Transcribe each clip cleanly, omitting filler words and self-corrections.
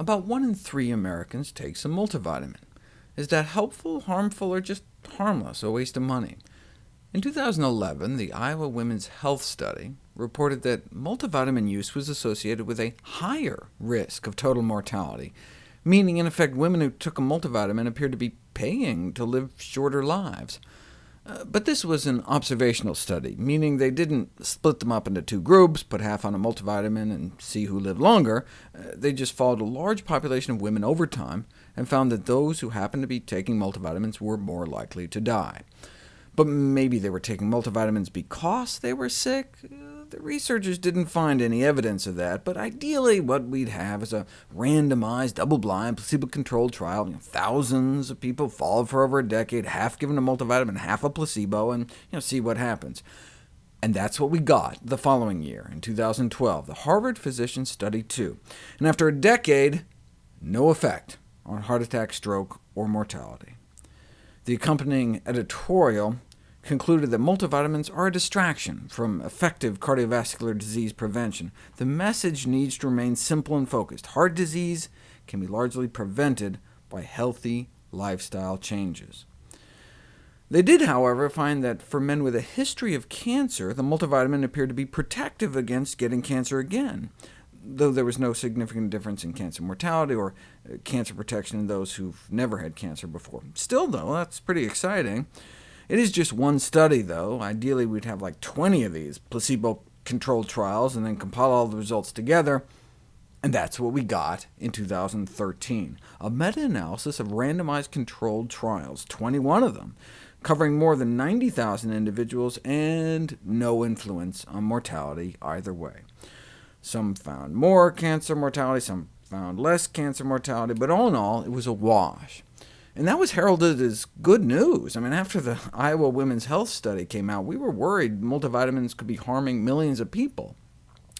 About 1 in 3 Americans takes a multivitamin. Is that helpful, harmful, or just harmless, a waste of money? In 2011, the Iowa Women's Health Study reported that multivitamin use was associated with a higher risk of total mortality, meaning in effect women who took a multivitamin appeared to be paying to live shorter lives. But this was an observational study, meaning they didn't split them up into 2 groups, put half on a multivitamin, and see who lived longer. They just followed a large population of women over time, and found that those who happened to be taking multivitamins were more likely to die. But maybe they were taking multivitamins because they were sick? The researchers didn't find any evidence of that, but ideally what we'd have is a randomized, double-blind, placebo-controlled trial. Thousands of people followed for over a decade, half given a multivitamin, half a placebo, and see what happens. And that's what we got the following year, in 2012, the Harvard Physician Study 2. And after a decade, no effect on heart attack, stroke, or mortality. The accompanying editorial concluded that multivitamins are a distraction from effective cardiovascular disease prevention. The message needs to remain simple and focused. Heart disease can be largely prevented by healthy lifestyle changes. They did, however, find that for men with a history of cancer, the multivitamin appeared to be protective against getting cancer again, though there was no significant difference in cancer mortality or cancer protection in those who've never had cancer before. Still, though, that's pretty exciting. It is just one study, though. Ideally, we'd have like 20 of these placebo-controlled trials, and then compile all the results together, and that's what we got in 2013, a meta-analysis of randomized controlled trials, 21 of them, covering more than 90,000 individuals, and no influence on mortality either way. Some found more cancer mortality, some found less cancer mortality, but all in all, it was a wash. And that was heralded as good news. After the Iowa Women's Health Study came out, we were worried multivitamins could be harming millions of people.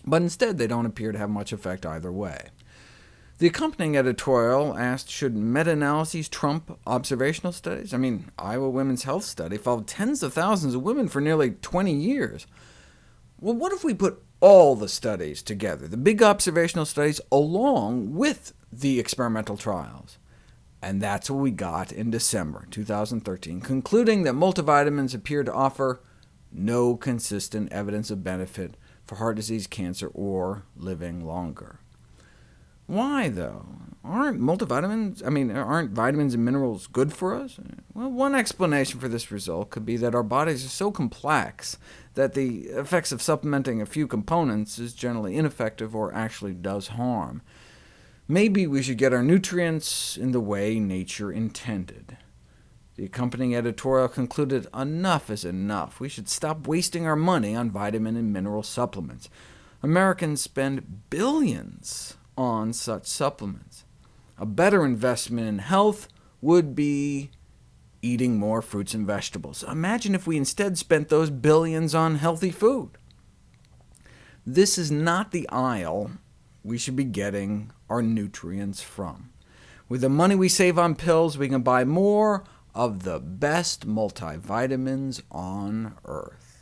But instead, they don't appear to have much effect either way. The accompanying editorial asked, should meta-analyses trump observational studies? Iowa Women's Health Study followed tens of thousands of women for nearly 20 years. Well, what if we put all the studies together, the big observational studies along with the experimental trials? And that's what we got in December 2013, concluding that multivitamins appear to offer no consistent evidence of benefit for heart disease, cancer, or living longer. Why, though? Aren't vitamins and minerals good for us? Well, one explanation for this result could be that our bodies are so complex that the effects of supplementing a few components is generally ineffective or actually does harm. Maybe we should get our nutrients in the way nature intended. The accompanying editorial concluded enough is enough. We should stop wasting our money on vitamin and mineral supplements. Americans spend billions on such supplements. A better investment in health would be eating more fruits and vegetables. Imagine if we instead spent those billions on healthy food. This is not the aisle we should be getting our nutrients from. With the money we save on pills, we can buy more of the best multivitamins on Earth.